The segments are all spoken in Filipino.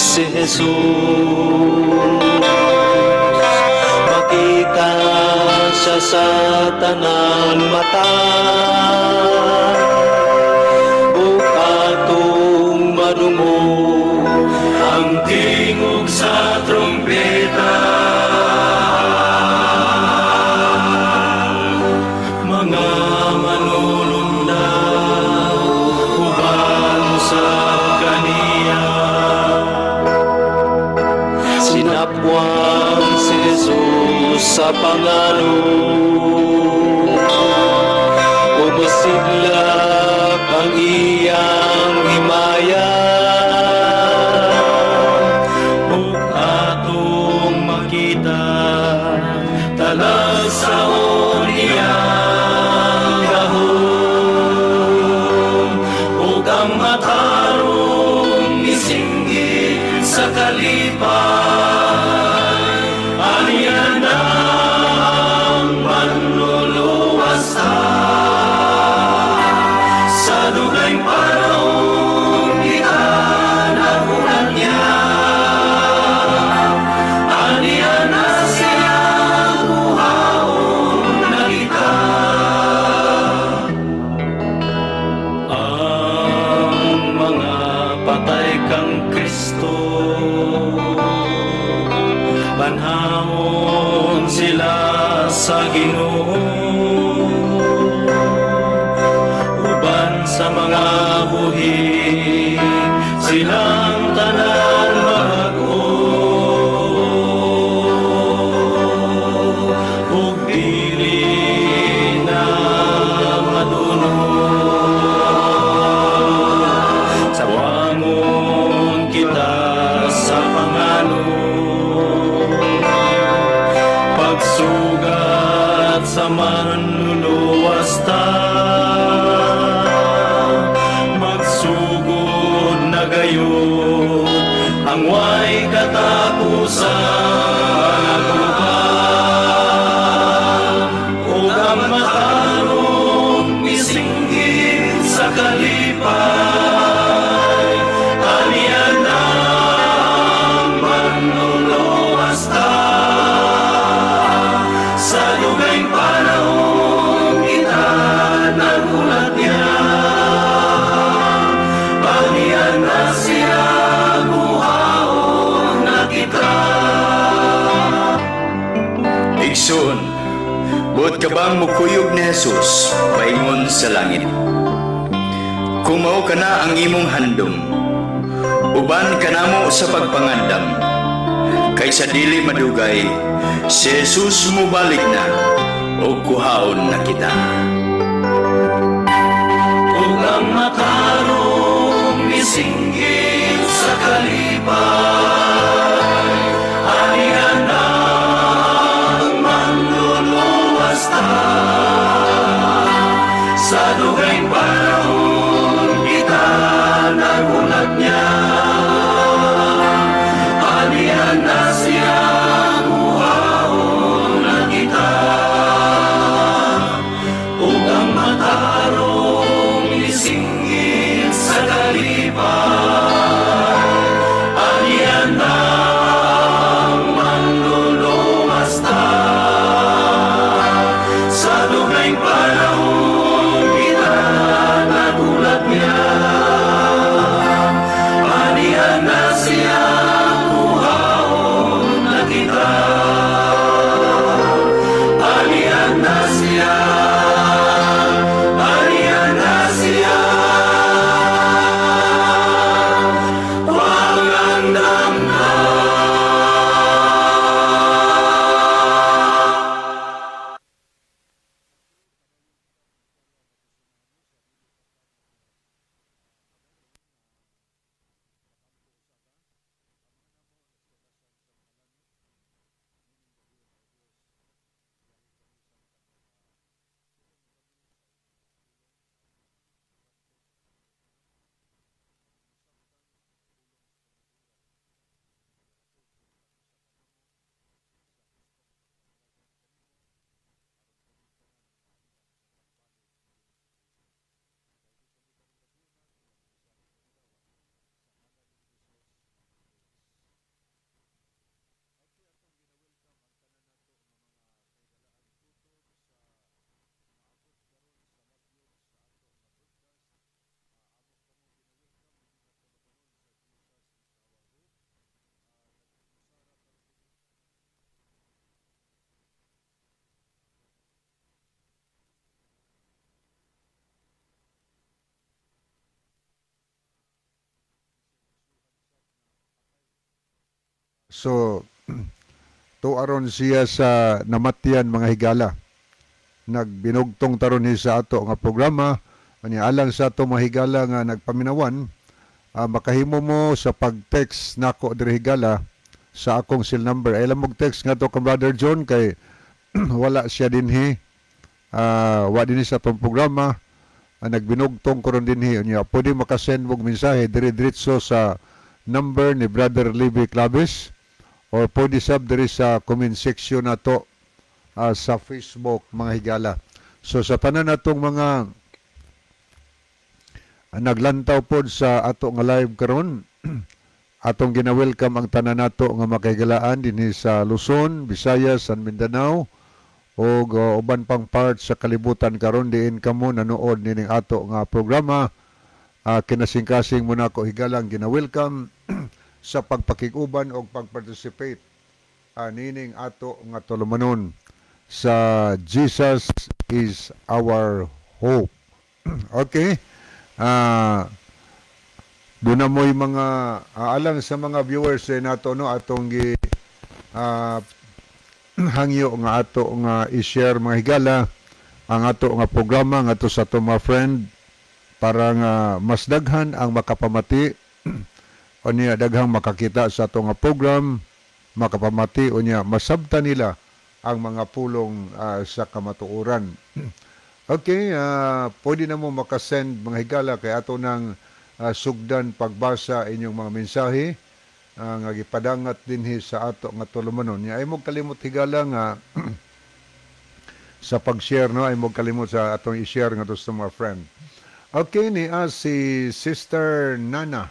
si Jesus, makita siya sa tanan mata, ug atong madungo ang tingog sa trumpeta. Mga manunundaw uban sa kaniya, sinapwang si Jesus sa pangalo, umasidlak ang iyang himaya, ug atong makita talasaon iyang gahom, ug ang matarong misinggit sa kalipay, aliyan ang manluluwas sa dugay panahon kita nagulat niya, aliyan na siya buhaon na kita. Ang mga patay kang Kristo, banhaon sila sa Ginoo, uban sa mga buhi silang tanan mag-o, ug dili na madunong sa wangon kita sa pangano, pagsugat sa manluluwas ta, magsugod na gayon ang way katapusan aguban, ug ang matarong misinggit sa kalipay, aliyan ang manluluwas ta sa dugay panahon kita nagulat niya, aliyan na siya buhaon na kita. Igsoon, buot ka bang mukuyog ni Jesus paingon sa langit? Kung mao ka na ang imong handom, uban ka namo sa pagpangandam, kaysa dili madugay si Jesus mubalik na o kuhaon na kita. Ug ang matarong misinggit sa kalipay, aliyan ang manluluwas ta sa dugay panahon kita nagulat niya, aliyan na siya buhaon na kita, ug So tuaron siya sa namatyan mga higala. Nagbinugtong taron ni sa ato nga programa. Ani alang sa ato mga higala nga nagpaminawan, makahimo mo sa pag-text nako diri higala sa akong cell number. Ay lang text nga to kay Brother John kay wala siya dinhi. Wa dinhi sa atong programa. Nagbinugtong ko ron dinhi. Pwede makasend mong mensahe dire-diretso sa number ni Brother Levi Claves or pwede sab diri sa comment section nato sa Facebook mga higala. So sa tanan natong mga naglantaw pod sa ato nga live karon, atong gina-welcome ang tanan nato nga makahigalaan dinhi sa Luzon, Visayas, and Mindanao o uban pang parts sa kalibutan karon diin kamo nanood nining ato nga programa. Kinasing-kasing mo na ako higalang gina-welcome sa pagpakiguban o pagparticipate nining ato nga tulumanon sa Jesus is our hope. Okay? Doon na mo'y mga alang sa mga viewers nato no atong hangyo nga ato nga i-share mga higala ang ato nga programa nga to sa ato mga friend para nga mas daghan ang makapamati o niya daghang makakita sa ato nga program, makapamati o niya masabta nila ang mga pulong sa kamatuoran. Okay, pwede na mo makasend mga higala kay ato ng sugdan pagbasa inyong mga mensahe nga gipadangat dinhi sa ato nga tulumanon. Ay mo kalimot higala nga sa pag-share no, ay mo kalimot sa atong i-share nga to sa mga friend. Okay, ni si Sister Nana.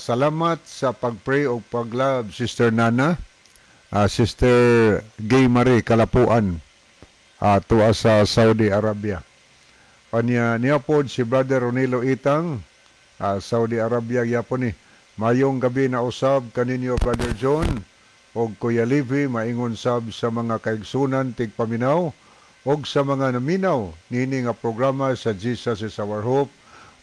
Salamat sa pag-pray o pag-love, Sister Nana. Sister Gay Marie Kalapuan tuwa sa Saudi Arabia. Niya po si Brother Ronilo Itang, Saudi Arabia yapon ni. Mayong gabi na usab kaninyo Brother John o Kuya Levi maingon sab sa mga kaigsunan tigpaminaw o sa mga naminaw nini nga programa sa Jesus is our hope.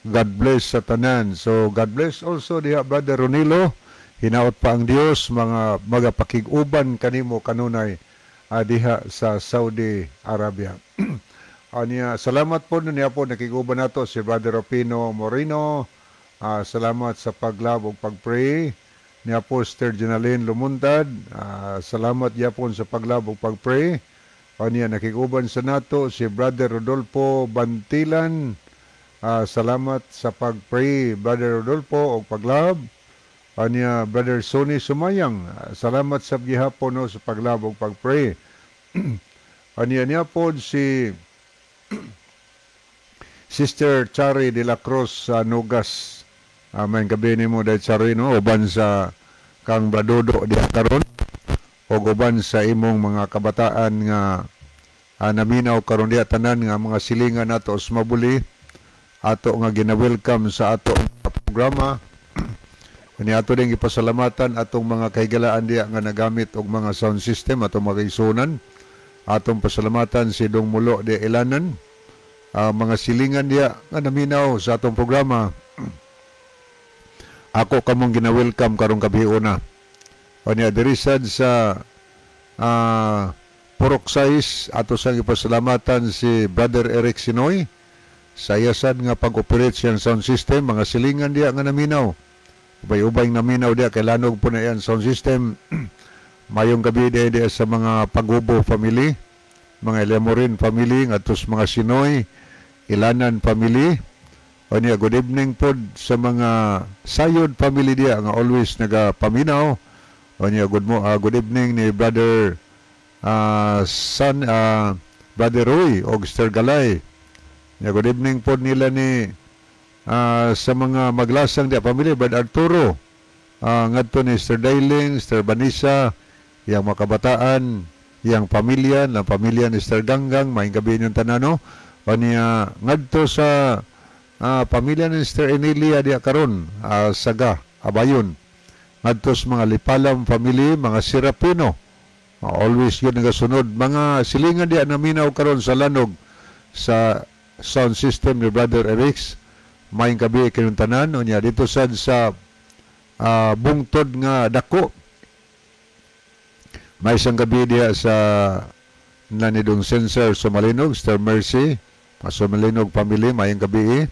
God bless sa tanan. So God bless also diha Brother Ronilo. Hinaot pa ang Dios mga magapakiguban kanimo kanunay diha sa Saudi Arabia. Salamat po niya po nakiguban nato si Brother Opino Moreno. Salamat sa paglab ug pagpray niya po Sister Jenaline Lumuntad. Salamat niya po sa paglab ug pagpray. Niya nakiguban sa nato si Brother Rodolfo Bantilan. Salamat sa pagpray Brother Rodolfo ug paglab. Niya Brother Sonny Sumayang. Salamat sa gihapon no, sa paglab ug pagpray. Niya po si Sister Chari de la Cruz sa Nugas. May gabi ni mo dahil Chari no, uban sa kang Bradodo diha karon o uban sa imong mga kabataan nga naminaw karon diha tanan nga mga silingan nato sa mabuli ato nga gina-welcome sa ato nga programa. Kani ato ding ipasalamatan atong mga kahigalaan diha nga nagamit og mga sound system atong mga kaigsunan. Atong pasalamatan si Dong Mulo de Elanan, mga silingan diha nga naminaw sa atong programa. Ako kamong gina-welcome karong gabi una. Kani diri sad sa Purok Sais ato sang ipasalamatan si Brother Eric Sinoy. Sa yasan nga pag-operate siyang sound system, mga silingan diya nga naminaw. Ubay-ubay naminaw diya, kay lanog po na yan sound system. Mayong gabi diya sa mga Pagubo family, mga Lemorin family, ngatos mga Sinoy, Ilanan family. O niya, good evening po sa mga Sayod family diya, nga always nagapaminaw. O niya, good evening ni Brother Brother Roy, og Sister Galay. Good evening po nila ni sa mga maglasang di pamilya, Brad Arturo, ngadto ni Sister Dailing, Sister Vanessa, yang makabataan, yang pamilya ni Sister Ganggang, maing gabi yung tanano, o niya ngadto sa pamilya ni Sister Emilia di karon Saga, Abayon, ngadto sa mga Lipalam family, mga Serapino, always yun nagasunod, mga silingan di naminaw karon sa lanog sa sound system ni Brother Eric's. Maing gabi kinuntanan o niya dito sad sa bungtod nga dako. May isang gabi diya sa nanidong sensor Sumalinog, Sister Mercy, Sumalinog family, mayang gabi.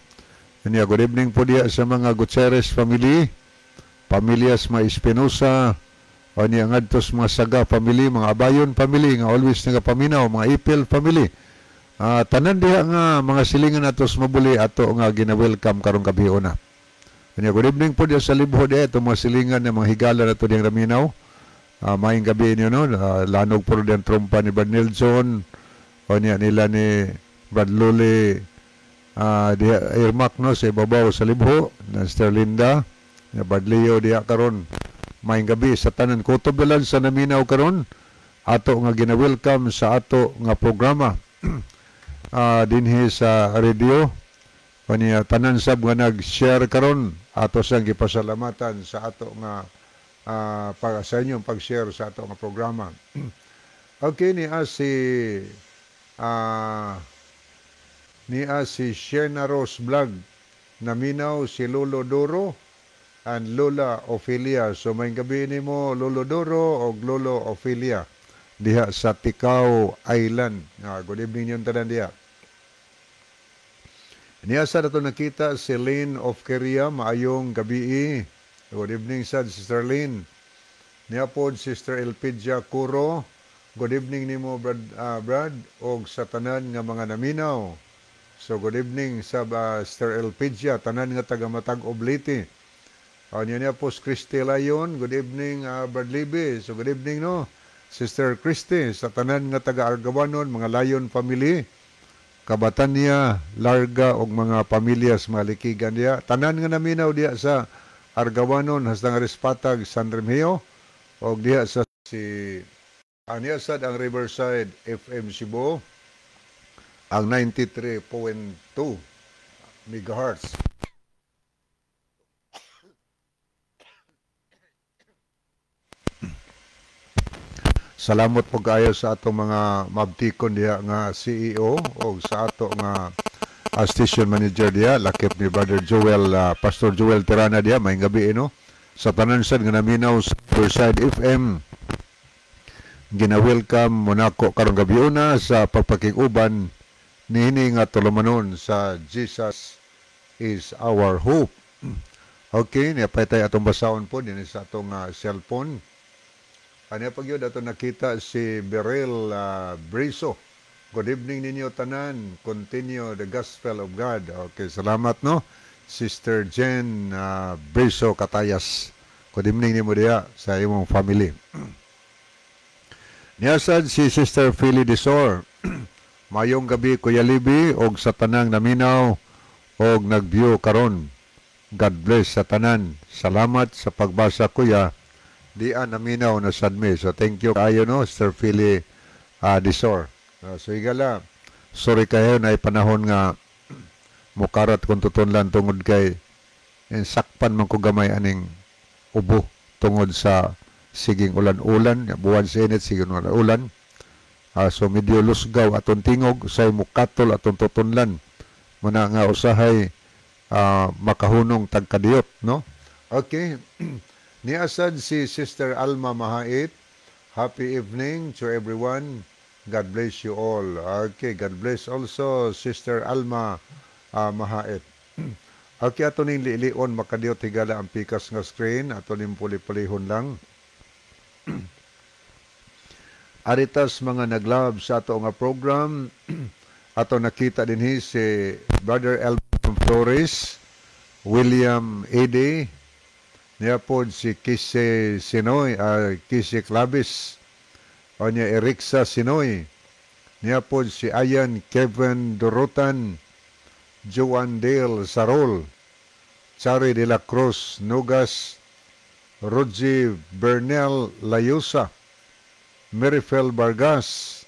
Good evening po diya sa mga Gutierrez family, pamilyas mga Espinosa, o niya ngadtos mga Saga family, mga Abayon family, nga always nagapaminaw, mga Ipil family. Tanan diha nga mga silingan atos mabuli ato nga gina-welcome karong gabi una. Good evening po diya sa libho diya, itong mga silingan ng mga higala na ito diyang raminaw. Maing gabi niyo, no? Lanog po rin trompa ni Brad Nelson, o niya nila ni Brad Luli, Irmak, no? Sa ibabaw sa libho, na Sister Linda, na Brad Leo diya karon. Maing gabi sa tanan kutob dalan sa naminaw karon, ato nga gina-welcome sa ato nga programa. Dinhi sa radio, o niya tanan sab nga nag-share karon, ato sang gipasalamatan sa ato nga para sa inyong pag-share sa ato nga programa. Okay, niya si Shena Rose Vlog, naminaw si Lolo Doro and Lola Ophelia. So may gabi ni mo Lolo Doro o Lolo Ophelia diha sa Ticao Island. Good evening yun tanan diha. Niya sa nato nakita si Lynn of Korea, maayong gabi. Good evening sad Sister Lynn. Niya po Sister Elpidia Kuro. Good evening nimo Brad og sa tanan nga mga naminaw. So good evening sa Sister Elpidia, tanan nga taga Matag Obliti. Niya po Christy Layon. Good evening Brad Libby. So good evening no Sister Christy sa tanan nga taga Argawanon, mga Layon family. Kabatan niya, Larga og mga pamilyas malikigan diya. Tanan nga naminaw diya sa Argawanon hastang Rispatag, San Remigio, o diha sa niya sad ang Riverside FM Cebu, ang 93.2 MHz. Salamat po kayo sa ato mga mabtikon diha nga CEO o sa ato nga station manager diya, lakip ni Brother Joel, Pastor Joel Tirana diya, may gabi no? Sa tanan sad nga naminaw sa Riverside FM, gina-welcome mo nako karong gabi una sa pagpakiguban niini nga tulumanon sa Jesus is our hope. Okay, niyapay tayo atong basahon po din sa atong cellphone. Ano pag yun, ato nakita si Beryl Briso. Good evening ninyo tanan. Continue the gospel of God. Okay, salamat no. Sister Jen Briso Katayas. Good evening ni mo diya sa imong family. Niyasad si Sister Philly Desor. Mayong gabi Kuya Libby og sa tanang naminaw og nag-view karon. God bless sa tanan. Salamat sa pagbasa Kuya. Diyan naminaw na sadme. So thank you kayo no Sister Philly Desor. So igala, sorry kayo na panahon nga mukarat kung tutunlan tungod kay sakpan man ko gamay aning ubo tungod sa siging ulan-ulan, buwan sa init, siging ulan. So medyo lusgaw atong tingog, say mukatol atong tutunlan. Muna nga usahay makahunong tagkadiyot, no? Okay. Niasad si Sister Alma Mahait. Happy evening to everyone. God bless you all. Okay, God bless also Sister Alma Mahait. Okay, ato ning liilion makadiyot higala ang pikas nga screen. Ato ning puli-pulihon lang. Aritas mga naglab sa ato nga program. Ato nakita din si Brother Elton Flores, William Ede, niya po si Kise Sinoy, Kise Clavis, o niya Erixa Sinoy, niya po si Ayan Kevin Dorotan, Joan Dale Sarol, Chari de la Cruz Nugas, Rogie Bernel Layusa, Merifel Vargas,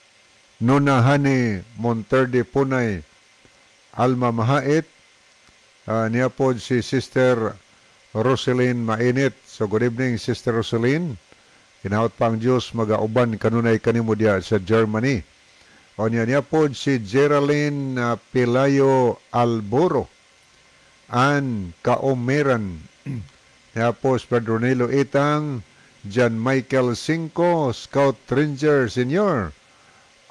Nuna Hani Monterde Punay, Alma Mahait, niya po si Sister Roselyn Mainit. So good evening Sister Roselyn. Hinahot pa ang Diyos magauban kanunay kanimo diya sa Germany. O niya po si Geraldine Pilayo Alboro, Ann Kaomeran, Tapos Brother Ronelo Itang, John Michael Cinco, Scout Ranger Senior,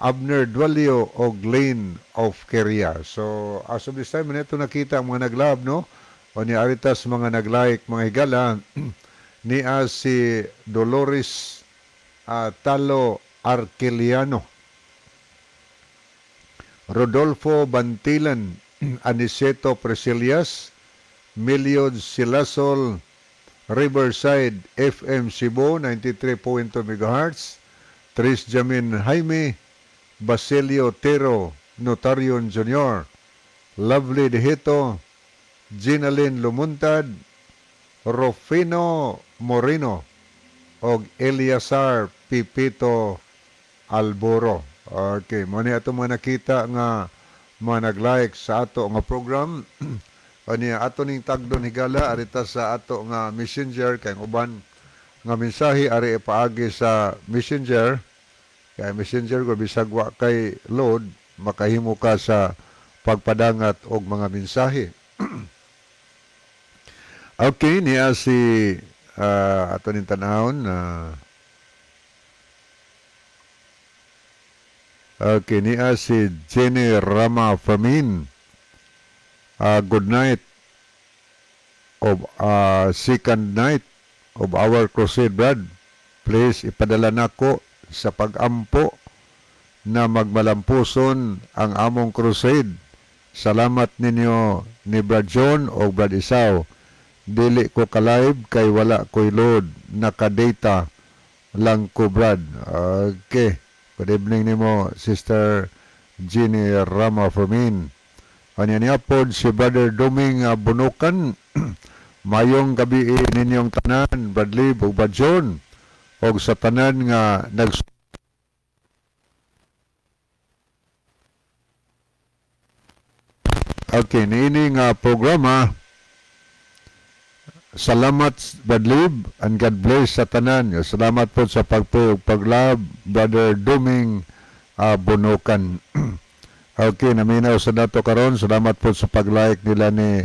Abner Dwalio o Lane of Keria. So, as of this time, ito nakita ang mga naglab, no? O ni Aritas mga naglike, mga higala, ni si Dolores Talo Arqueliano, Rodolfo Bantilan, Aniceto Presilias, Miliod Silasol, Riverside FM Cebu 93.2 MHz, Tris Jamin Jaime, Basilio Tero Notarion Jr., Lovely Dehito, Ginalyn Lumuntad, Rufino Moreno, og Eliasar Pipito Alboro. Okay, muna ato mga nakita nga mga nag-like sa ato nga program. O niya ato ning tagdon higala arita sa ato nga messenger kay uban nga mensahe ari ipaagi sa messenger. Kay messenger ko bisag wa kay load makahimo ka sa pagpadangat og mga mensahe. Okay, niya si ato ning tanahon okay, niya si Jenny Rama Famin. Good night of second night of our crusade, Brad. Please ipadala nako sa pag-ampo na magmalampuson ang among crusade. Salamat ninyo ni Brad John o Brad Isaw. Dili ko ka-live kay wala ko'y load. Naka-data lang ko, Brad. Okay. Good evening nimo, Sister Jenny Rama Fermin. Kanya niya po si Brother Doming Bunukan. Mayong gabi ninyong tanan, Bradley o Brad John. O sa tanan nga Okay, niini nga programa. Salamat Bradley and God bless sa tanan. Salamat po sa paglab, Brother Doming Bunukan. Okay, naminaw sa dato karon. Salamat po sa pag-like nila ni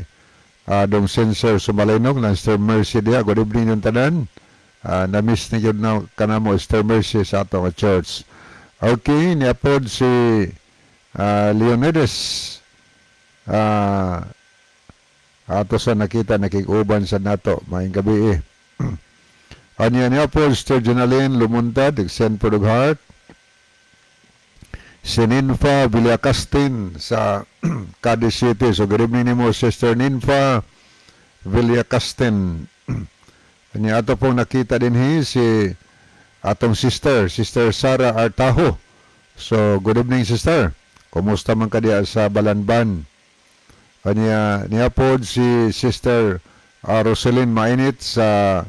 Dong Sensor Sumalinog ng Star Mercy dia. Good evening yung tanan. Na-miss na yun na kanamo Star Mercy sa ato nga church. Okay, niapod si Leonidas. Ato sa nakita nakikuban sa nato. Maayong gabi eh. Anya niapod Sister Janalyn Lumuntad, Extend for the Heart. Si Ninfa Villacastin sa Cadiz City. So, good evening mo, Sister Ninfa Villacastin. Kanya ato pong nakita din si atong Sister Sara Artajo. So, good evening, Sister. Kumusta man ka diya sa Balanban? Kanya niya po si Sister Rosalyn Mainit sa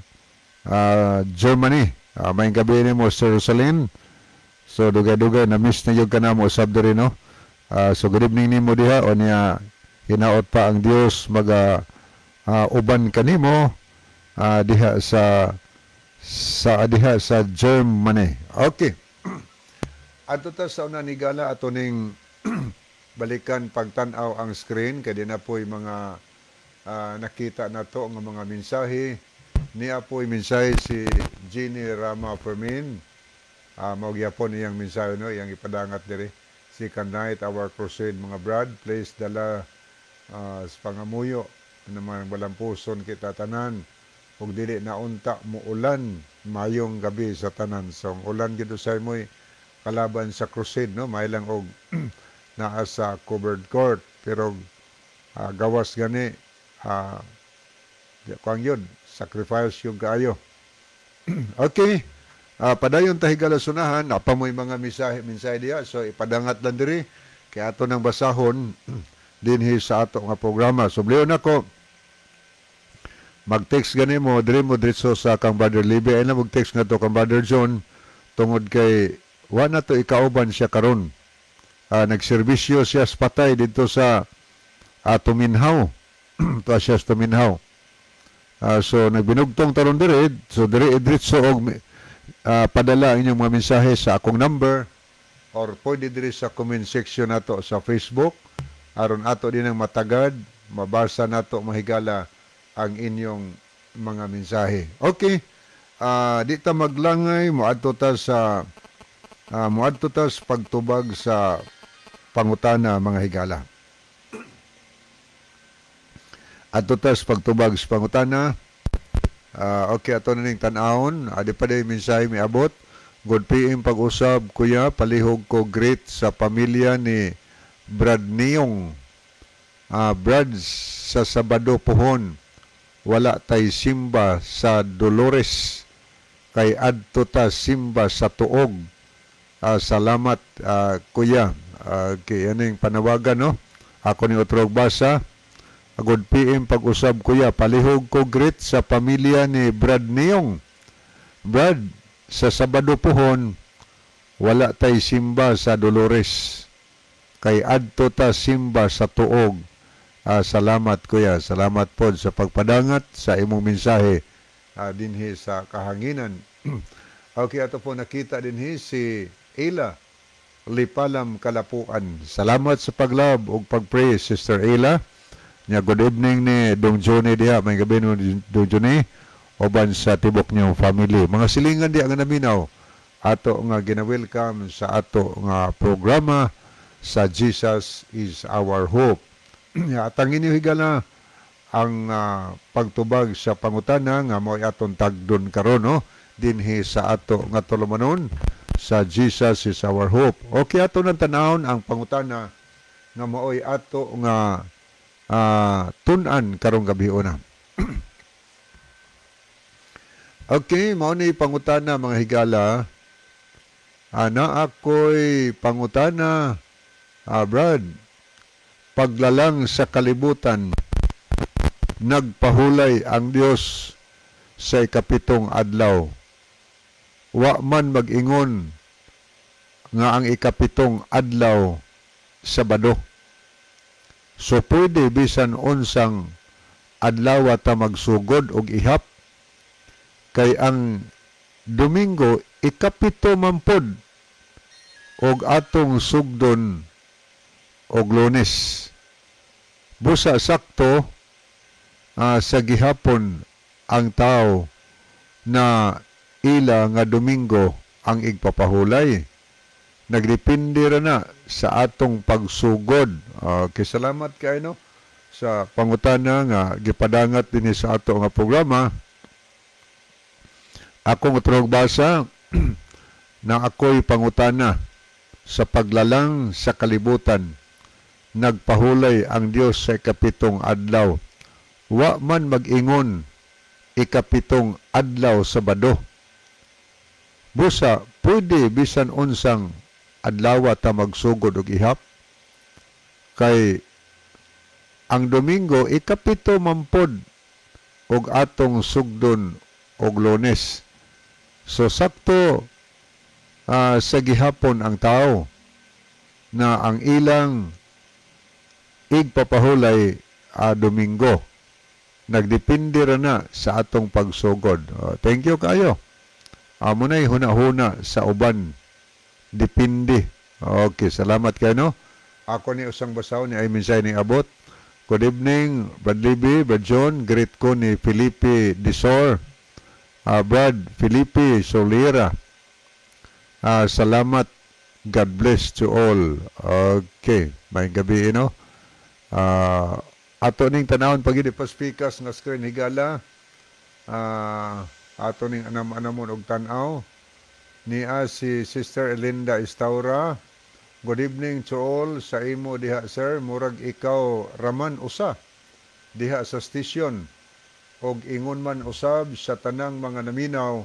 Germany. May gabi ni mo, Sister Rosalyn. So, dugay-dugay, na-miss na yung ka na mo, sabdo rin, no? So, good evening ni mo diha, o niya, hinaot pa ang Diyos, uban ka ni mo, diha sa Germany. Okay. Ato ta sa una ni Gala, ato ning balikan pagtanaw ang screen, kaya din na po'y mga nakita na to, ang mga mensahe. Niya po'y mensahe si Jenny Rama Fermin. Magyapon iyang mensahe no, iyang ipadangat diri. Second night, our crusade, mga brad, please dala sa pangamuyo naman walang puson kita tanan. Kung dili na unta mo ulan, mayong gabi sa tanan. So, ulan gito sa mo'y kalaban sa crusade, no? May lang og naa sa covered court. Pero gawas gani, kuang yun, sacrifice yung kaayo. Okay. Padayon tahigala sunahan, apamoy mga mensahe diya. So, ipadangat lang diri. Kaya ato nang basahon dinhi sa ato nga programa. So, bliyon ako, mag-text gani mo, diri mo diretso sa kang Brother Libby. Ay na mag-text nga to kang Brother John. Tungod kay, wala to ikauban siya karon. Nagserbisyo siya sa patay dito sa Tuminhaw. Ito siya sa Tuminhaw. So, nagbinugtong taron diri. So, diri diretso og padala ang inyong mga mensahe sa akong number or pwede diri sa comment section nato sa Facebook aron ato din ang matagad mabasa nato mahigala ang inyong mga mensahe. Okay. Di ta maglangay moadto ta sa pagtubag sa pangutana mga higala. Adto ta sa pagtubag sa pangutana. Okay, ato na ning tan-awon. Adi pa day mensahe miabot. Good PM pag-usab kuya, palihog ko great sa pamilya ni Brad Niyong. Brad sa Sabado pohon, wala tay simba sa Dolores, kay adto ta simba sa Tuog. Salamat kuya. Kay aning panawagan no. Ako ni Otrog Basa. Good PM pag-usab kuya, palihog ko great sa pamilya ni Brad Niyong. Brad sa Sabado pohon, wala tay simba sa Dolores, kay adto ta simba sa Tuog. Salamat kuya, salamat po sa pagpadangat sa imong mensahe dinhi sa kahanginan. Okay, ato po nakita dinhi si Ela Lipalam Kalapuan. Salamat sa paglab ug pagpray, Sister Ela. Nya good evening ni Dong Johnny diha, may gabi no Dong Johnny oban sa tibok niyong family. Mga silingan diha nga naminaw ato nga gina-welcome sa ato nga programa sa Jesus is Our Hope. Atangin niyo higala ang pagtubag sa pangutana nga mo'y aton tagdon karon no dinhi sa ato nga tulumanon sa Jesus is Our Hope. Okay, ato nang tanawon ang pangutana nga mo'y ato nga tun-an karong gabi una. Okay, mao ni pangutana mga higala. Ana ako'y pangutana, Brad. Paglalang sa kalibutan, nagpahulay ang Dios sa ikapitong adlaw. Wa man mag-ingon nga ang ikapitong adlaw Sabado. So pwede bisan unsang adlaw ta magsugod og ihap, kay ang Domingo ikapito man pod og atong sugdon og Lunes. Busa sakto sa gihapon ang tao na ila nga Domingo ang igpapahulay. Nagdepende ra na sa atong pagsugod. Okay, salamat kayo no sa pangutana nga gipadangat dinhi sa ato nga programa. Akong Otrog Basa na ako'y pangutana sa paglalang sa kalibutan, nagpahulay ang Dios sa ikapitong adlaw. Wa man mag-ingon ikapitong adlaw Sabado. Busa, pwede bisan unsang adlaw ta magsugod og ihap, kay ang Domingo ikapito mampod og atong sugdon og Lunes. So sakto sa gihapon ang tao na ang ilang igpapahulay Domingo. Nagdepende ra na sa atong pagsugod. Thank you kayo. Munay huna-huna sa uban. Depende. Okay, salamat kayo no. Ako ni usang basaw ni ay mensahe ni abot. Good evening, Brad Libby, Brad John. Greet ko ni Felipe Disor. Brad Felipe Solera. Salamat. God bless to all. Okay. May gabi, no? Ato ning tanawon pagidi paspikas nga screen higala. Ato ning anam-anamon og tan-aw. Niya si Sister Elinda Estaura. Good evening to all. Sa imo diha, sir. Murag ikaw raman usa diha sa station. Og ingon man usab sa tanang mga naminaw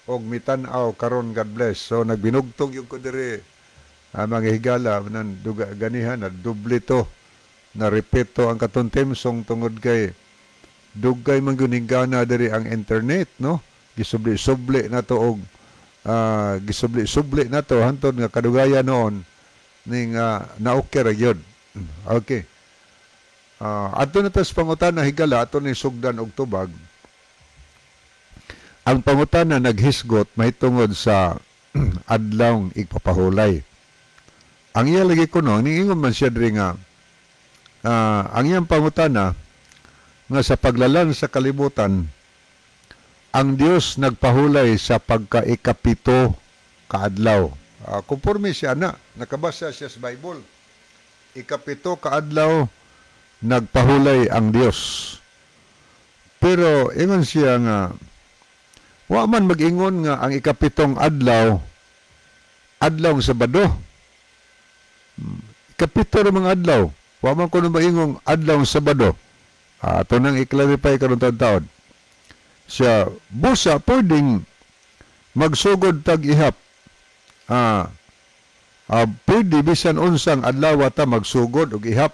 og mitan-aw karon. God bless. So nagbinugtog yung ko diri mga higala nan duga ganihan na doble to na repeto ang katon temsong tungod kay dugay man gyud hinggana diri ang internet no. Gisubli-subli na to og gisubli-subli na to hantod nga kadugaya noon ning na-okay ra gyud. Okay. Ato na tas pangutana higala ato ni sugdan og tubag. Ang pangutana naghisgot mahitungod sa adlawng igpapahulay. Ang iya lagi kuno niingon man siya diri nga ang iyang pangutana nga sa paglalang sa kalibutan ang Dios nagpahulay sa pagka-ikapito kaadlaw. Kumpurmi siya na, nakabasa siya sa Bible. Ikapito kaadlaw, nagpahulay ang Dios. Pero ingon siya nga, wa man mag-ingon nga ang ikapitong adlaw, adlaw Sabado. Ikapito ng mga adlaw. Wa man ko na maingong adlaw Sabado. Ito nang i-clarify karon taon. Siya, busa, pwedeng magsugod tag-ihap. Pwede bisan unsang adlaw ta magsugod og ihap.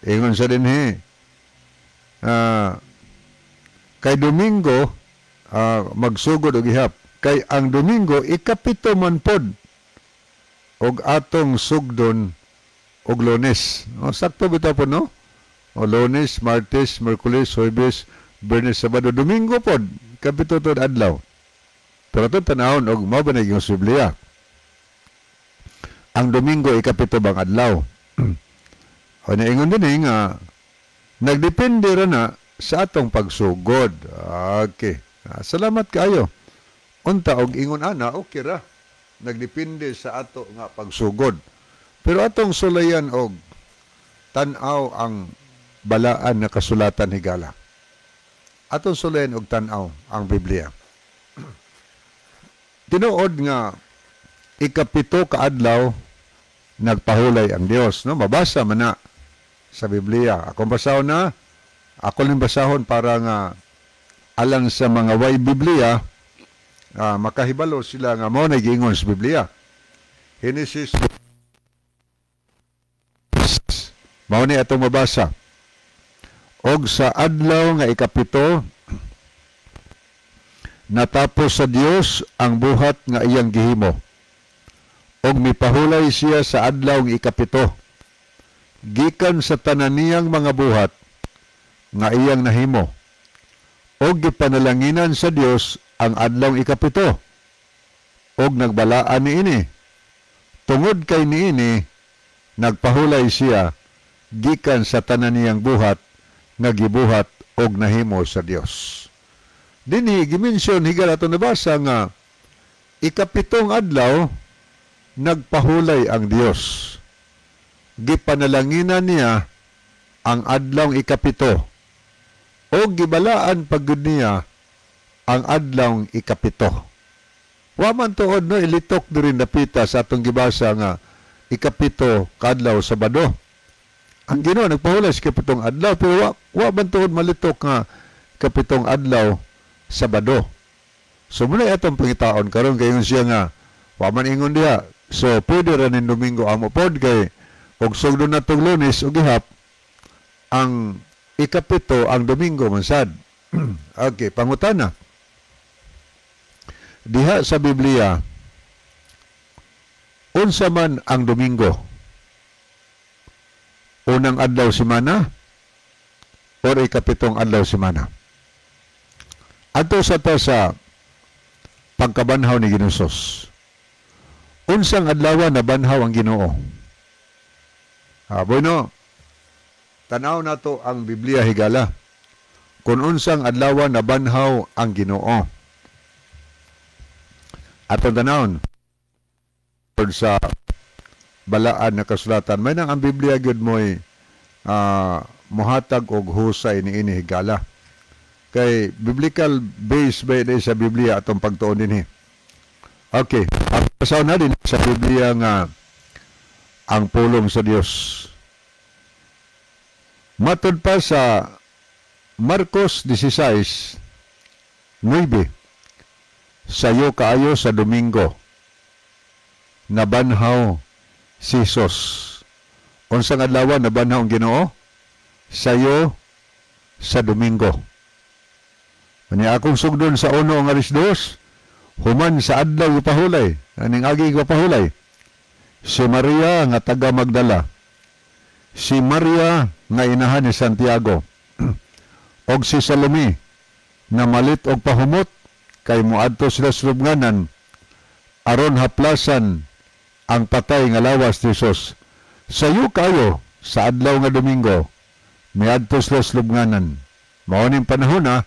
Ingon sa dinhi. Kay Domingo, magsugod og ihap. Kay ang Domingo, ikapito man pod og atong sugdon og Lunes. Sakto bitaw po, no? O Lunes, Martes, Merkulis, Huwebes, Biyernes, Sabado, Domingo pod, kapito tod adlaw. Pero ito tanahon og mabanag yung Biblia. Ang Domingo ikapito bang adlaw. O naingon din nga nagdepende ra na sa atong pagsugod. Okay. Salamat kayo. Unta og ingon ana, okay ra. Nagdepende sa ato nga pagsugod. Pero atong sulayan og tan-aw ang balaan na kasulatan higala. Atong sulayan og tan-aw ang Biblia. Tinuod nga ikapito kaadlaw nagpahulay ang Dios, no? Mabasa man na sa Biblia. Akong basahon na, ako lang basahon para nga alang sa mga way Biblia, makahibalo sila nga mo nagingon sa Biblia. Genesis, mao ni atong mabasa. Og sa adlaw nga ikapito, natapos sa Dios ang buhat nga iyang gihimo. Og mipahulay siya sa adlaw nga ikapito. Gikan sa tanan niyang mga buhat nga iyang nahimo. Og gipanalanginan sa Dios ang adlaw ikapito. Og nagbalaan niini. Tungod kay niini, nagpahulay siya gikan sa tanan niyang buhat nga gibuhat og nahimo sa Dios. Dinhi gimensyon higala ato nabasa nga ikapitong adlaw nagpahulay ang Dios. Gipanalanginan niya ang adlaw ikapito. O gibalaan pagud niya ang adlaw ikapito. Wa man tuod no ilitok diri napita sa atong gibasa nga ikapito kadlaw Sabado. Ang Ginoo nagpahulay sa ikapitong adlaw pero wa man tuod malitok nga ikapitong adlaw Sabado. So muna atong pangitaon karon kayon siya nga wa man ingon diha. So pwede ra nin Domingo amo pod kay og sugdo na tong Lunes og ihap ang ikapito ang Domingo man sad. Okay, pangutana. Diha sa Biblia unsa man ang Domingo? Unang adlaw semana o ikapitong adlaw semana? Ato sa ta sa pagkabanhaw ni Ginoo. Unsang adlaw na banhaw ang Ginoo? Bueno, tanaw nato ang Biblia higala. Kung unsang adlaw na banhaw ang Ginoo. Atong tanawon sa balaan na kasulatan. May nang ang Biblia gyud mo'y muhatag og husay niini higala. Kay biblical base ba sa Biblia atong pagtuon dinhi. Okay, pasaw na din sa Biblia nga ang pulong sa Dios. Matod pa sa Marcos 16:9, sayo kaayo sa Domingo nabanhaw si Jesus. Unsang adlaw nabanhaw ang Ginoo? Sayo sa Domingo. Ani akong sugdon sa 1 nga alas 2, human sa adlaw ipahulay, aning agi ipahulay. Si Maria nga taga Magdala. Si Maria nga inahan ni Santiago. Og si Salome na malit og pahumot kay moadto sila sa lubnganan aron haplasan ang patay nga lawas ni Jesus. Sayo kayo sa adlaw nga Domingo miadto sila sa lubnganan. Mao ning panahon na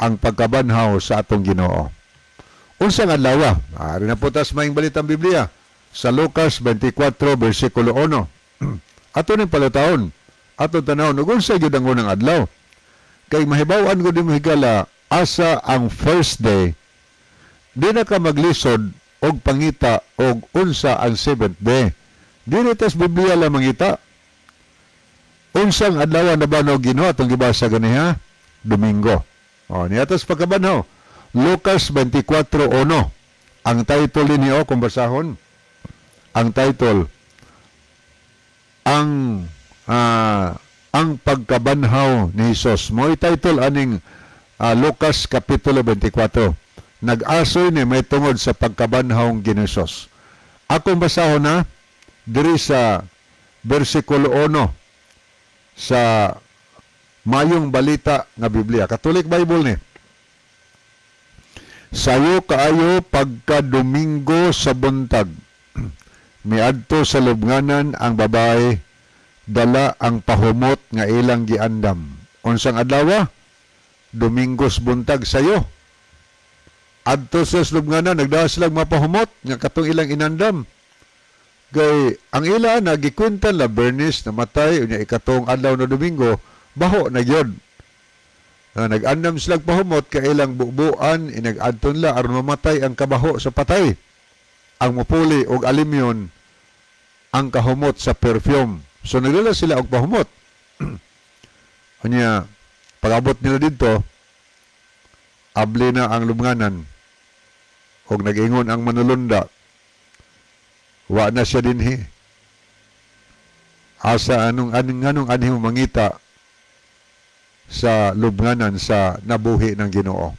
ang pagkabanhaw sa atong Ginoo. Unsang adlaw? Ari na putas maing balitang Biblia sa Lucas 24 bersikulo 1. Ato ning palutaon, ato tanawon ug unsa gyud ang unang adlaw? Kay mahibaw-an gud mo higala asa ang first day. Di na ka maglisod og pangita og unsa ang seventh day. Dili tas Biblia la mangita. Unsang adlaw na banhaw Ginoo atong gibasa ganiha? Domingo. Ni atas pagkabanhaw. Lucas 24:1. Ang title niyo kung basahon. Ang title ang pagkabanhaw ni Hesus. Mo'y title aning Lucas kapitulo 24. Nag-asoy ni may tungod sa pagkabanhaw ni Hesus. Akong basahon na diri sa bersikulo 1 sa Mayong Balita nga Biblia. Catholic Bible ni. Sayo kaayo pagka Domingo sa buntag. Miadto sa lubnganan ang babae, dala ang pahumot nga ilang giandam. Unsang adlaw? Domingos buntag sayo. Adto sa lubnganan nagdawa silang mapahumot nga katong ilang inandam. Kay ang ila nagikwintan la Bernice namatay unya ikatong adlaw na Domingo, baho na gyud. Nag-andam silang pahumot kay ilang bubuan inag-adton la aron mamatay ang kabaho sa patay. Ang mupuli og alimyon ang kahumot sa perfume. So nagdala sila og pahumot. Unya pag-abot nila didto, abli na ang lubnganan og nag-ingon ang manulunda. Wa na siya dinhi. Asa anong anhim mangita sa lubnganan sa nabuhi ng Ginoo.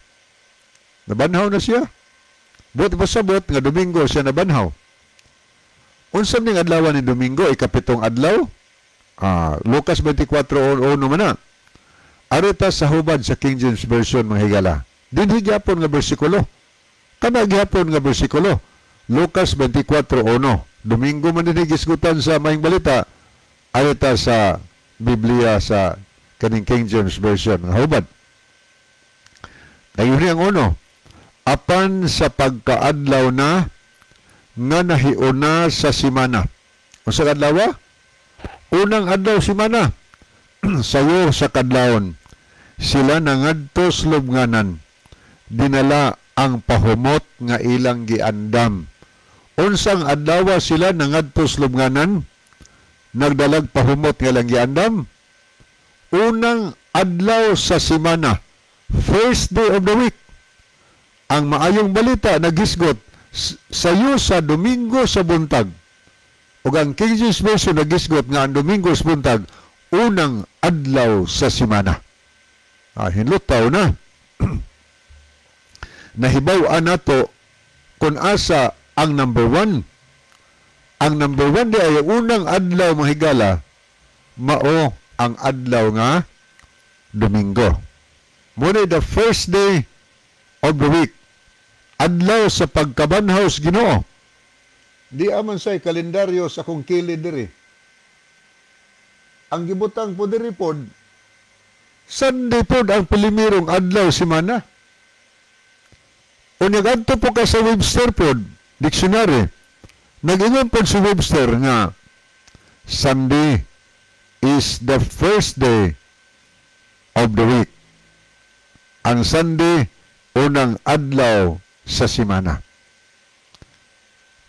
Nabanhaw na siya. Buot pasabot nga Domingo siya nabanhaw. Unsam ning adlaw ni Domingo ikapitong adlaw? Lucas 24:1 man na. Arita sa hubad sa King James Version mga higala. Dinhi gyapon nga bersikulo. Kana gyapon nga bersikulo. Lucas 24:1. Domingo man dinhi gisgutan sa Mayong Balita. Arita sa Biblia sa kaning King James Version nga hubad. Kayo ang uno. Apan sa pagkaadlaw na nga nahiuna sa simana. Unsa adlaw? Unang adlaw simana. Sayo sa kadlawon. Sila nangadto sa lubnganan. Dinala ang pahumot nga ilang giandam. Unsang adlaw sila nangadto sa lubnganan? Nagdalag pahumot nga ilang giandam? Unang adlaw sa simana. First day of the week. Ang maayong balita nagisgot sayo sa Domingo sa buntag. Ug ang King James Version nagisgot nga ang Domingo sa buntag unang adlaw sa semana. Hinlutaw na. Nahibaw-an nato kung asa ang number 1. Ang number 1 di ay unang adlaw mahigala mao ang adlaw nga Domingo. Muna the first day of the week. Adlaw sa pagkabanhaw sa Ginoo. Di aman say kalendaryo sa kung kilid diri. Ang gibutang po diri pod, Sunday pod ang pilimirong adlaw semana. O nagadto po ka sa Webster pod, dictionary. Nag-ingon po si Webster nga Sunday is the first day of the week. Ang Sunday, unang adlaw sa semana.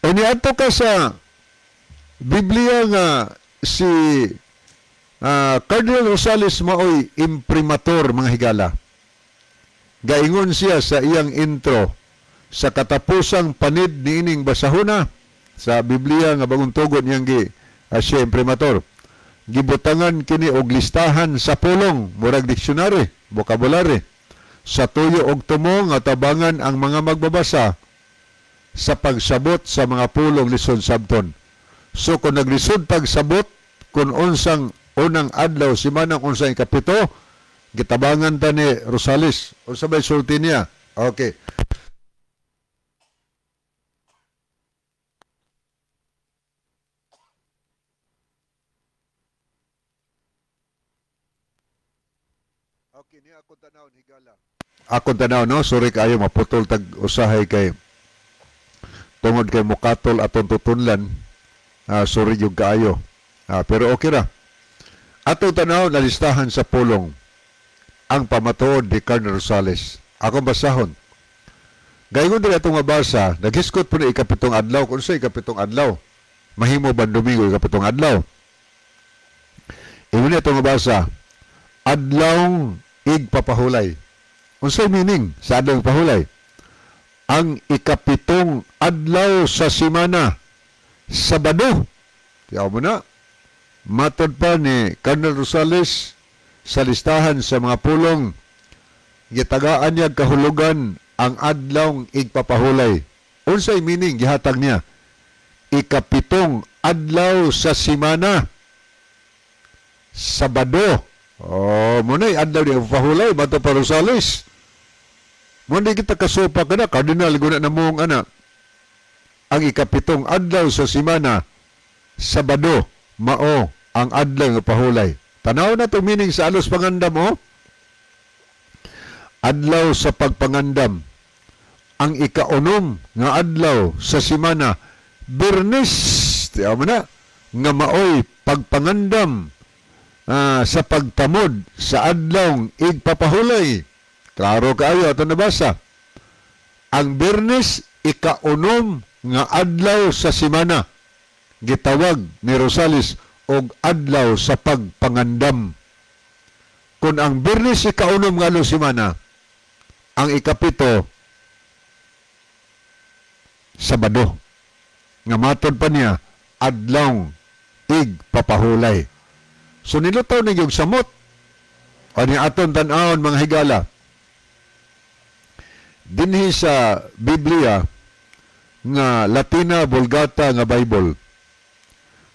O niadto ka sa Biblia nga si Cardinal Rosales maoy imprimatur mga higala. Gaingon siya sa iyang intro sa katapusang panid niining basahuna sa Biblia nga bagong tugon niyang siya imprimatur. Gibutangan kini og listahan sa pulong, murag dictionary, vocabulary. Sa tuyo og tumo nga tabangan ang mga magbabasa sa pagsabot sa mga pulong lisod sabton. So kung naglisod pagsabot kung unsang unang adlaw simanang unsang ikapito, gitabangan ta ni Rosales. Unsa bay sulti niya? Okay. Okay, niya ako tanawon higala. akong tanaw no, sorry kayo maputol tag usahay kay tungod kay mukatol atong tutunlan. Sorry yung kaayo. Pero okay ra. Atong tanaw na listahan sa pulong ang pamatuod ni Colonel Rosales. Akong basahon. Gayon din atong mabasa, naghiskot po na ikapitong adlaw. Kung sa ikapitong adlaw, mahimo ba Domingo ikapitong adlaw? Iyon itong mabasa, adlaw igpapahulay. Unsay meaning sa adlaw igpapahulay? Ang ikapitong adlaw sa simana, Sabado. Tiyaw mo na. Matod pa ni Colonel Rosales sa listahan sa mga pulong, gitagaan niya kahulugan ang adlaw igpapahulay. Unsay meaning gihatag niya? Ikapitong adlaw sa simana, Sabado. Muna'y adlaw niya igpapahulay, Mato pa Rosales. Muna kita kasupa ka na, Cardinal, guna na mong anak. Ang ikapitong adlaw sa simana, Sabado, mao ang adlaw igpapahulay. Tanaw na itong meaning sa alos pangandam, adlaw sa pagpangandam. Ang ikaunom nga adlaw sa simana, Biyernes, tiyaw mo na, nga maoy pagpangandam sa pagtamod sa adlaw igpapahulay. Klaro kaayo ato nabasa. Ang Biyernes, ikaunom nga adlaw sa simana, gitawag ni Rosales og adlaw sa pagpangandam. Kung ang Biyernes ikaunom nga adlaw simana, ang ikapito, Sabado. Nga matod pa niya, adlaw igpapahulay. So nilutaw na yung samot. O ni aton tan-awon mga higala. Dinhi sa Biblia nga Latina Vulgata nga Bible.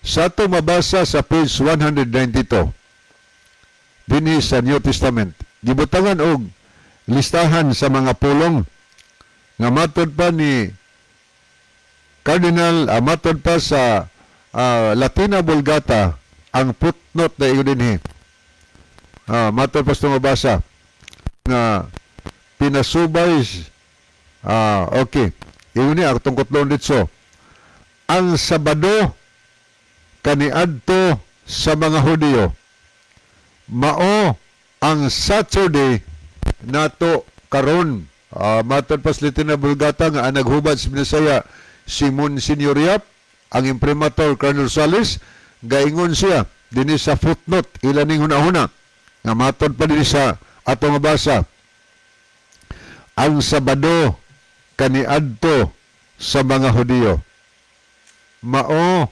Sa ato mabasa sa page 192. Dinhi sa New Testament. Gibutangan og listahan sa mga pulong nga matod pa ni Cardinal, matod pa sa Latina Vulgata ang footnote na iyo dinhi. Matod pa sa mabasa nga pinasubay okay. Iyo ni ang tungkotlon dito. Ang Sabado kaniadto sa mga Hudiyo, mao ang Saturday nato karon. Matod pa sa Latina Vulgata nga ang naghubad sa Bisaya si Monsignor Yap, ang imprimatur Colonel Rosales, gaingon siya dinhi sa footnote ilaning hunahuna nga matod pa dinhi sa atong mabasa. Ang Sabado kaniadto sa mga Hudiyo, mao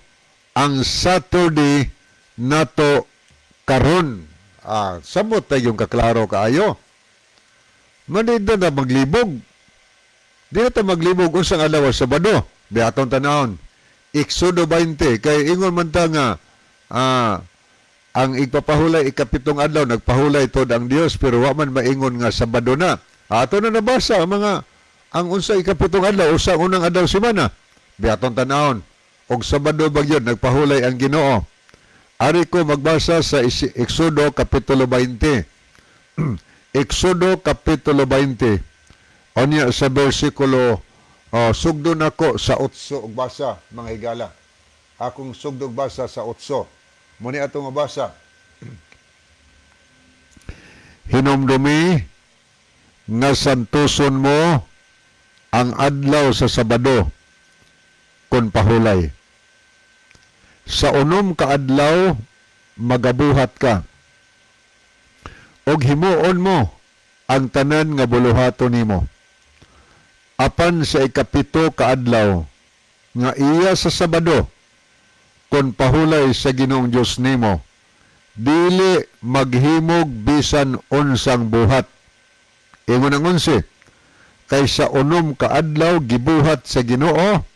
ang Saturday nato karon. Samot tayong kaklaro kaayo. Manida na maglibog. Di na maglibog unsang adlaw sa Sabado. Di atong tanawon. Exodo 20 kay ingon man ta nga ang igpapahulay ikapitong adlaw nagpahulay tod ang Dios pero wa man maingon nga Sabado na. Ato na nabasa ang unsa ikapitong adlaw usa unang adlaw semana. Di atong tanawon og Sabado bagyon nagpahulay ang Ginoo. Ari ko magbasa sa Exodo kapitulo 20. Exodo kapitulo 20. Onya sa bersikulo sugdo nako sa 8 og basa mga higala. Akong sugdo basa sa 8. Muni atong mabasa. Hinomdumi nga santuson mo ang adlaw sa Sabado kon pahulay. Sa unom ka adlaw magabuhat ka. Og himuon mo ang tanan nga buluhaton nimo. Apan sa ikapito ka adlaw nga iya sa Sabado kon pahulay sa Ginoong Dios nimo, dili maghimog bisan unsang buhat. Ingon ang 11, kay sa unom ka adlaw gibuhat sa Ginoo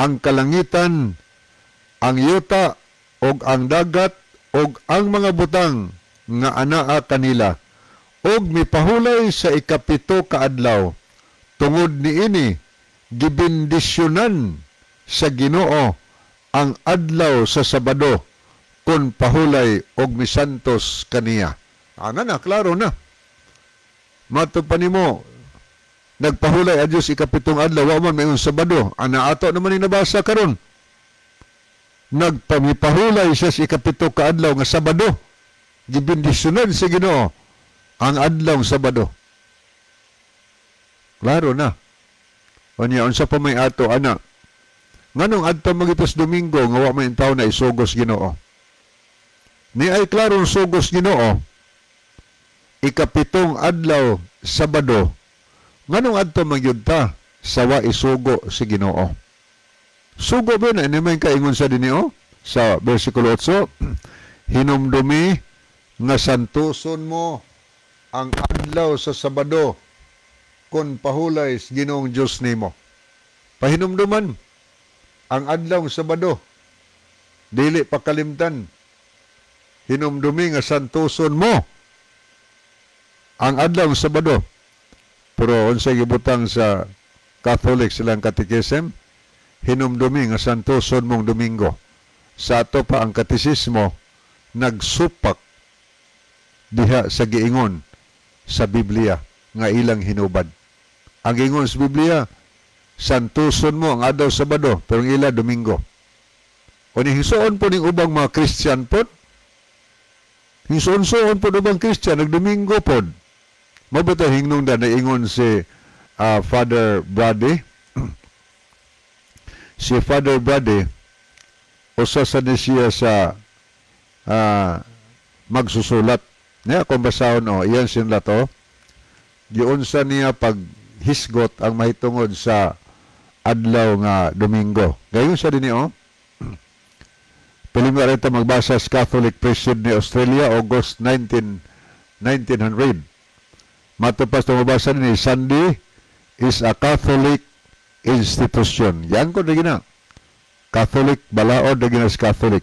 ang kalangitan, ang yuta og ang dagat og ang mga butang nga anaa kanila, og mipahulay sa ikapito ka adlaw. Tungod niini gibindisyonan sa Ginoo ang adlaw sa Sabado kon pahulay og misantos kaniya. Ana na klaro na. Matod pa nimo, nagpahulay a Dios ikapitong adlaw, wa man mayong Sabado. Ana ato naman yung nabasa karon. Nagpamipahulay siya sa ikapito ka adlaw nga Sabado. Gibindisyonan sa Ginoo ang adlaw Sabado. Klaro na. Unya unsa pa may ato ana? Nganong adto magitos Domingo nga wa may tawo na isugos Ginoo? Ni ay klarong sugos Ginoo. Ikapitong adlaw Sabado. Nganong adto magyudta sa wa isugo si Ginoo? Sugo ba na may kaingon sa dinio sa bersikulo 8, hinumdumi nga santuson mo ang adlaw sa Sabado kon pahulay sa Ginoong Dios nimo. Pahinumduman ang adlaw Sabado, dili pakalimtan. Hinumdumi nga santuson mo ang adlaw Sabado. Pero unsay gibutang sa Catholic silang katekism, hinumdumi nga santuson mong Domingo. Sa ato pa ang katekismo nagsupak diha sa giingon sa Biblia nga ilang hinubad. Ang giingon sa Biblia, santuson mo ang adlaw Sabado, pero ang ila Domingo. O ni hisuon po ning ubang mga Christian po, hisuon-suon po ubang Christian, nagdomingo po. Mabata hingnong na ingon si Father Brady. Si Father Brady, usa sa siya sa magsusulat. Niya kung basahon, iyan sinla to. Giunsa niya paghisgot ang mahitungod sa adlaw nga Domingo. Gayon siya din Piling nga rin magbasa sa Catholic Priest ni Australia, August 1900. Matupas na mabasa ni Sunday is a Catholic institution. Yan ko na gina. Catholic, balaod na gina sa Catholic.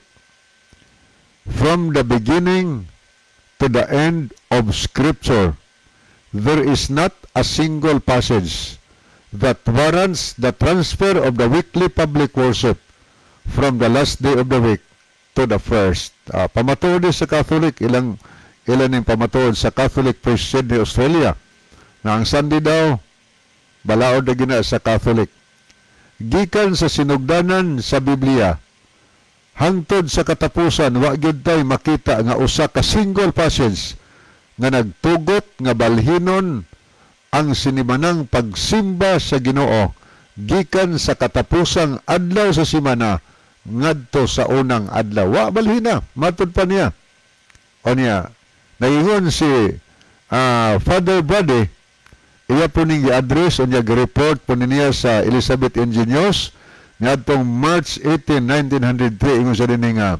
From the beginning to the end of Scripture, there is not a single passage that warrants the transfer of the weekly public worship from the last day of the week to the first. Pamatuod sa Catholic, ilan yung pamatuod sa Catholic Priesthood ni Australia na ang Sunday daw, balaod na gina sa Catholic. Gikan sa sinugdanan sa Biblia, hangtod sa katapusan, wa gyud tay makita nga usa ka single passage nga nagtugot nga balhinon ang sinimanang pagsimba sa Ginoo gikan sa katapusang adlaw sa simana ngadto sa unang adlaw. Wa balhina, matud pa niya. O niya, naingon si Father Brady, iya po ning i-address o niya report po niya sa Elizabeth Ingenious ngadtong March 18, 1903. Ingon sa din nga,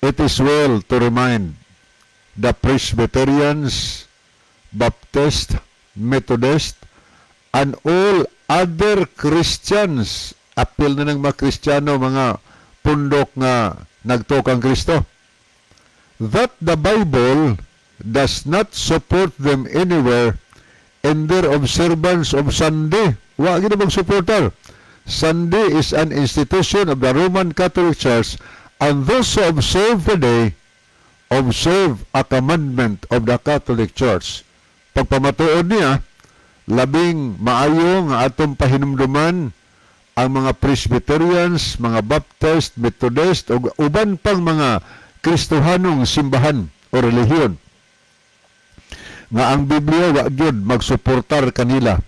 it is well to remind the Presbyterians, Baptist, Methodist, and all other Christians, apil na ng mga Kristiyano, mga pundok nga nagtukang Kristo, that the Bible does not support them anywhere in their observance of Sunday. Wa gina mag-supportar. Sunday is an institution of the Roman Catholic Church, and those who observe the day observe a commandment of the Catholic Church. Pagpamatuod niya, labing maayo nga atong pahinumduman ang mga Presbyterians, mga Baptist, Methodist, o uban pang mga Kristohanong simbahan o relihiyon nga ang Biblia wa gyud magsuportar kanila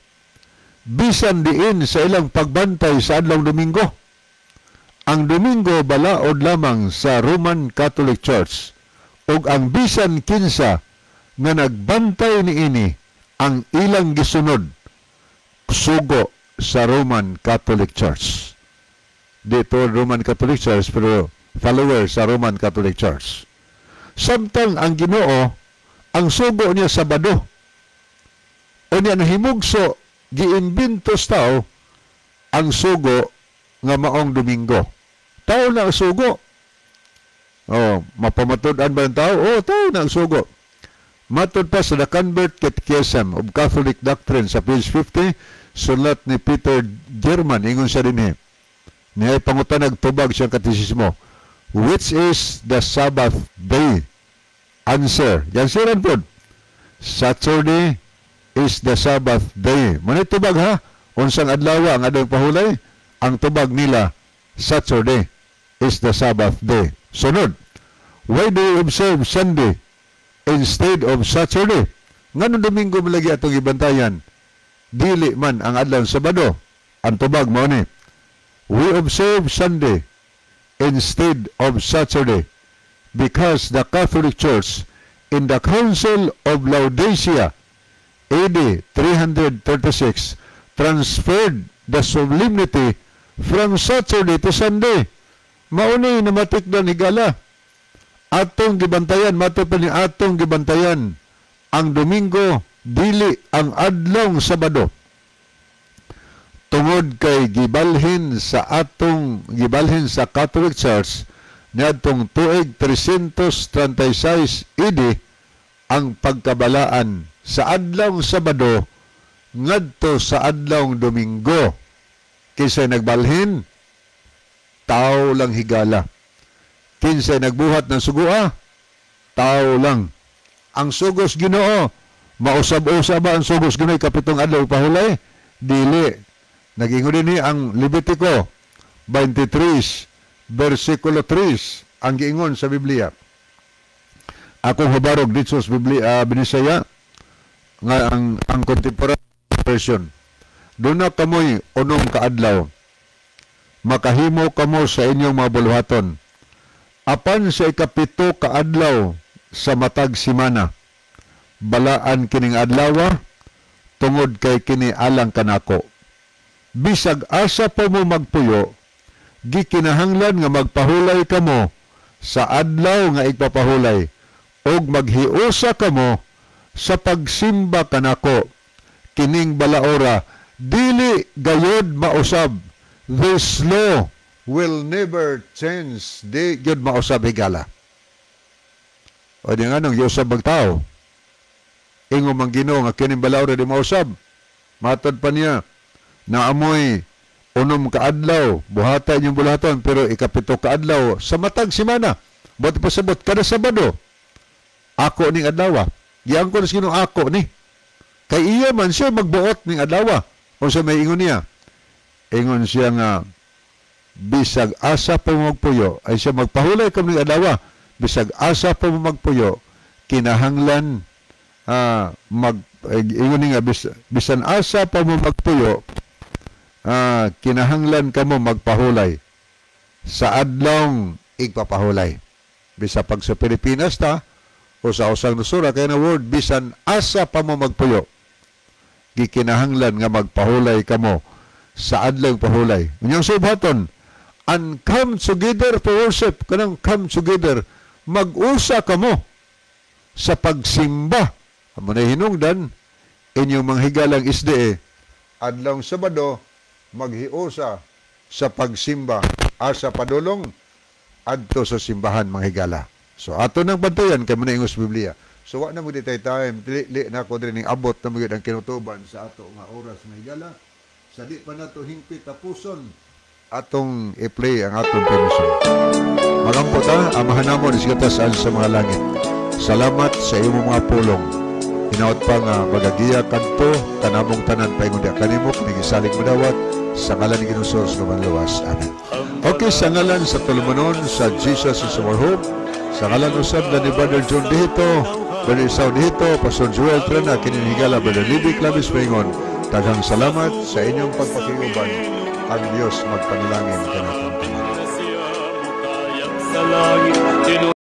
bisan diin sa ilang pagbantay sa adlaw Domingo. Ang Domingo balaod lamang sa Roman Catholic Church, ug ang bisan kinsa nga nagbantay niini ang ilang gisunod sugo sa Roman Catholic Church. Dito Roman Catholic Church pero follower sa Roman Catholic Church. Samtang ang Ginoo ang sugo niya Sabado. O niya nahimugso giimbintos tao ang sugo nga maong Domingo. Tao na ang sugo. Mapamatud-an ba ang tao? Tao na ang sugo. Matod pa sa The Convert Catechism of Catholic Doctrine sa page 50, sulat ni Peter German, ingon siya din niya pangutanag tubag siyang katekismo, which is the Sabbath day? Answer, yan siran po, Saturday is the Sabbath day. Muna tubag ha, unsang adlaw ang adong pahulay, ang tubag nila, Saturday is the Sabbath day. Sunod, why do you observe Sunday instead of Saturday? Ngano Domingo malagi atong ibantayan? Dili man ang adlaw Sabado. Ang tubag mo ni, we observe Sunday instead of Saturday because the Catholic Church in the Council of Laodicea AD 336 transferred the solemnity from Saturday to Sunday. Mauni na matikdan higala. Atong gibantayan, matipin ni atong gibantayan ang Domingo, dili ang adlaw Sabado. Tungod kay gibalhin sa Catholic Church niadtong tuig 336 AD ang pagkabalaan sa adlaw Sabado ngadto sa adlaw Domingo. Kinsay nagbalhin, tao lang higala. Kinsay nagbuhat ng sugua, tao lang. Ang sugos Ginoo, mausab-usab ba ang sugos Ginoo kapitong adlaw pahulay? Dili. Nag-ingon din ang Levitico 23 versikulo 3 ang giingon sa Biblia. Ako habarog dito sa Biblia Binisaya nga ang contemporary version. Doon na kamoy unom kaadlaw. Makahimo kamo sa inyong mga buluhaton. Apan sa ikapito kaadlaw sa matag simana. Balaan kining adlaw tungod kay kini alang kanako. Bisag asa pa mo magpuyo, gikinahanglan nga magpahulay kamo sa adlaw nga igpapahulay og maghiusa kamo sa pagsimba kanako. Kining balaora dili gayod mausab. This law will never change. Di gyud mausab higala. O di nga nung giusab ang tao. Ingo mang Ginoo nga kining balaora di mausab. Matod pa niya na amoy unom kaadlaw, buhatan yung bulatan, pero ikapito kaadlaw sa matag simana. Buti pa sabot, kada Sabado, ako ning adlaw. Giyang ko na sinong ako ni. Kay iya man siya magbuot ning adlaw. O sa may ingon niya, ingon siya nga, bisag asa pa mo magpuyo, ay siya magpahulay kam ning adlaw. Bisag asa pa mo magpuyo, kinahanglan, ingon niya, bisan asa pa mo magpuyo, kinahanglan kamo magpahulay sa adlaw igpapahulay. Bisa pag sa Pilipinas ta o sa usang nusura kay na word bisan asa pa mo magpuyo, gikinahanglan nga magpahulay kamo sa adlaw pahulay. Unyang subhaton, and come together for worship, kanang come together, mag-usa kamo sa pagsimba. Amo na hinungdan inyong manghigalang isde adlaw Sabado maghiusa sa pagsimba asa padulong adto sa simbahan mga higala. So ato nang bantayan kay muna ingos Biblia. So wa na mo ditay time dili na ko diri ning abot na magud ang kinutuban sa ato nga oras mga higala. Sa di pa nato hingpit tapuson atong i-play ang atong permission. Magampo ta amahan namo di sigata sa mga langit. Salamat sa imong mga pulong. Hinaot pa nga magagiya kadto kanamong tanan paingon di kanimo kini gisalig madawat sa ngalan ni Ginoong nga manluwas. Amen. Okay, sa ngalan sa tulumanon sa Jesus is our hope. Sa ngalan usab na ni Brother John Dihito, Brother Isao Dihito, Pastor Joel Trena, kininhigala Brother Libby Clavis Paingon. Daghang salamat sa inyong pagpakiuban. Ang Diyos magpanalangin kanatong